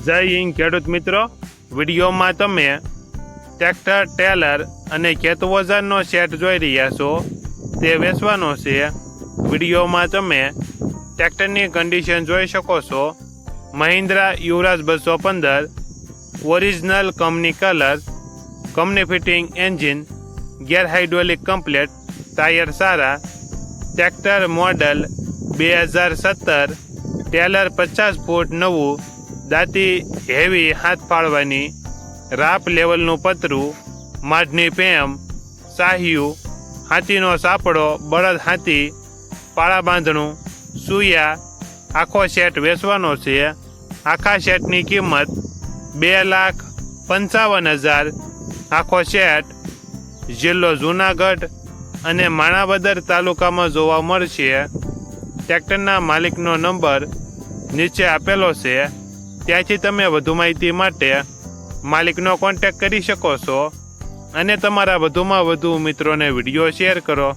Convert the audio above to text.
જય હિન્દ ખેડૂત મિત્રો, વિડીયોમાં તમે ટ્રેક્ટર, ટેલર અને ખેતવોઝરનો સેટ જોઈ રહ્યા છો તે વેચવાનો છે। વિડીયોમાં તમે ટ્રેક્ટરની કન્ડિશન જોઈ શકો છો। Mahindra Yuvraj 215 original company colour, company fitting engine, gear hydraulic complete, tyre સારા, ટ્રેક્ટર મોડલ 2017, ટેલર 50 ફૂટ નવું, દાંતી હેવી હાથ ફાળવાની, રાપ લેવલનું પતરું, માઢની પેમ, સાહિયું, હાથીનો સાપડો, બળદ હાથી, પાળા બાંધણું, સુયા, આખો સેટ વેચવાનો છે। આખા સેટની કિંમત 2,55,000। આખો સેટ જિલ્લો જૂનાગઢ અને માણાવદર તાલુકામાં જોવા મળશે। ટ્રેક્ટરના માલિકનો નંબર નીચે આપેલો છે, ત્યાંથી તમે વધુ માહિતી માટે માલિકનો કોન્ટેક્ટ કરી શકો છો અને તમારા વધુમાં વધુ મિત્રોને વિડીયો શેર કરો।